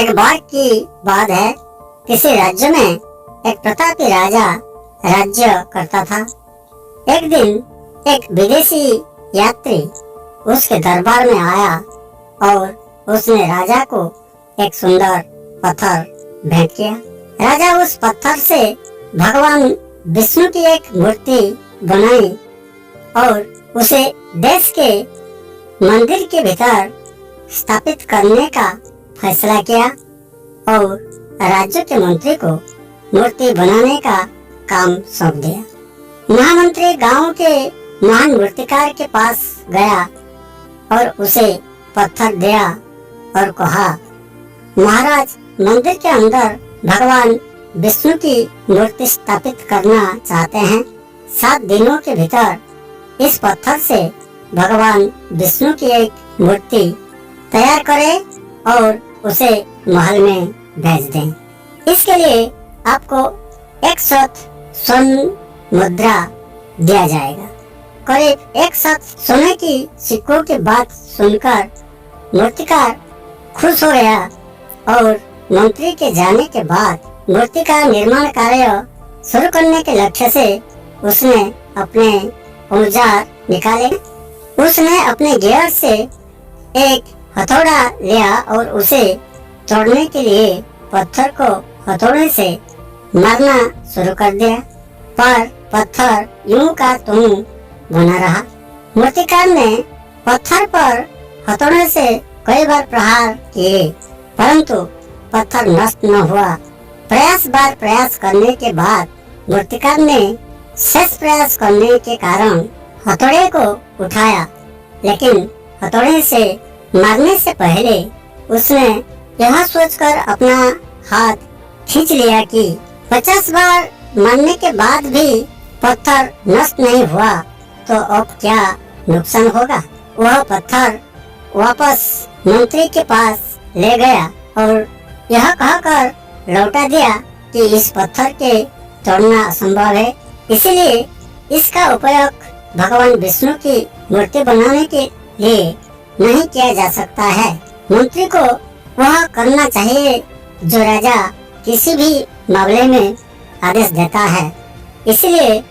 एक बार की बात है, किसी राज्य में एक प्रतापी राजा राज्य करता था। एक दिन एक विदेशी यात्री उसके दरबार में आया और उसने राजा को एक सुंदर पत्थर भेंट किया। राजा उस पत्थर से भगवान विष्णु की एक मूर्ति बनाई और उसे देश के मंदिर के भीतर स्थापित करने का फैसला किया और राज्य के मंत्री को मूर्ति बनाने का काम सौंप दिया। महामंत्री गांव के महान मूर्तिकार के पास गया और उसे पत्थर दिया और कहा, महाराज, मंदिर के अंदर भगवान विष्णु की मूर्ति स्थापित करना चाहते हैं। 7 दिनों के भीतर इस पत्थर से भगवान विष्णु की एक मूर्ति तैयार करें और उसे महल में भेज दें। इसके लिए आपको 100 स्वर्ण मुद्रा दिया जाएगा। करीब 100 सोने की सिक्कों की बात सुनकर मूर्तिकार खुश हो गया और मंत्री के जाने के बाद मूर्ति का निर्माण कार्य शुरू करने के लक्ष्य से उसने अपने औजार निकाले। उसने अपने गियर से एक हथौड़ा लिया और उसे तोड़ने के लिए पत्थर को हथौड़े से मारना शुरू कर दिया, पर पत्थर यूं का त्यों बना रहा। मूर्तिकार ने पत्थर पर हथौड़े से कई बार प्रहार किए, परंतु पत्थर नष्ट न हुआ। प्रयास करने के बाद मूर्तिकार ने शेष प्रयास करने के कारण हथौड़े को उठाया, लेकिन हथौड़े से मारने से पहले उसने यह सोचकर अपना हाथ खींच लिया कि 50 बार मारने के बाद भी पत्थर नष्ट नहीं हुआ तो अब क्या नुकसान होगा। वह पत्थर वापस मंत्री के पास ले गया और यह कहकर लौटा दिया कि इस पत्थर के तोड़ना असंभव है, इसलिए इसका उपयोग भगवान विष्णु की मूर्ति बनाने के लिए नहीं किया जा सकता है। मंत्री को वह करना चाहिए जो राजा किसी भी मामले में आदेश देता है। इसलिए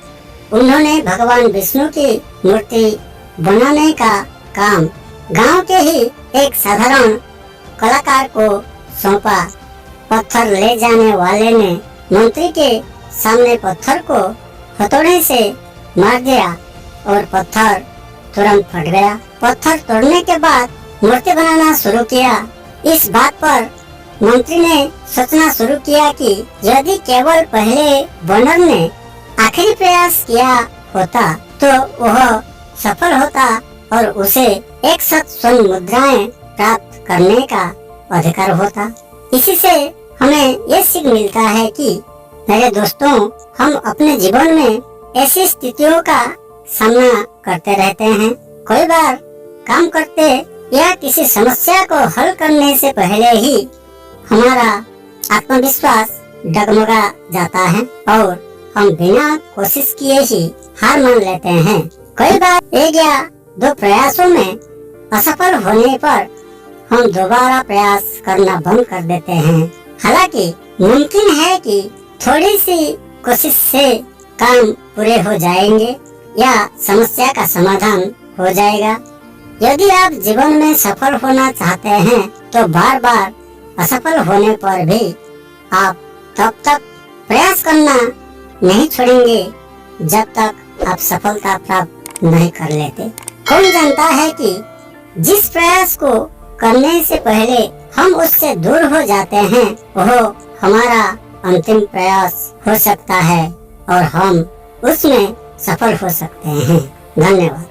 उन्होंने भगवान विष्णु की मूर्ति बनाने का काम गांव के ही एक साधारण कलाकार को सौंपा। पत्थर ले जाने वाले ने मंत्री के सामने पत्थर को हथौड़े से मार दिया और पत्थर तुरंत फट गया। पत्थर तोड़ने के बाद मूर्ति बनाना शुरू किया। इस बात पर मंत्री ने सोचना शुरू किया कि यदि केवल पहले बनर ने आखिरी प्रयास किया होता तो वह सफल होता और उसे 100 स्वर्ण मुद्राएं प्राप्त करने का अधिकार होता। इसी से हमें ये सीख मिलता है कि मेरे दोस्तों, हम अपने जीवन में ऐसी स्थितियों का सामना करते रहते हैं। कोई बार काम करते या किसी समस्या को हल करने से पहले ही हमारा आत्मविश्वास डगमगा जाता है और हम बिना कोशिश किए ही हार मान लेते हैं। कई बार 1 या 2 प्रयासों में असफल होने पर हम दोबारा प्रयास करना बंद कर देते हैं। हालांकि मुमकिन है कि थोड़ी सी कोशिश से काम पूरे हो जाएंगे या समस्या का समाधान हो जाएगा। यदि आप जीवन में सफल होना चाहते हैं तो बार बार असफल होने पर भी आप तब तक प्रयास करना नहीं छोड़ेंगे जब तक आप सफलता प्राप्त नहीं कर लेते। कौन जानता है कि जिस प्रयास को करने से पहले हम उससे दूर हो जाते हैं वो हमारा अंतिम प्रयास हो सकता है और हम उसमें सफल हो सकते हैं। धन्यवाद।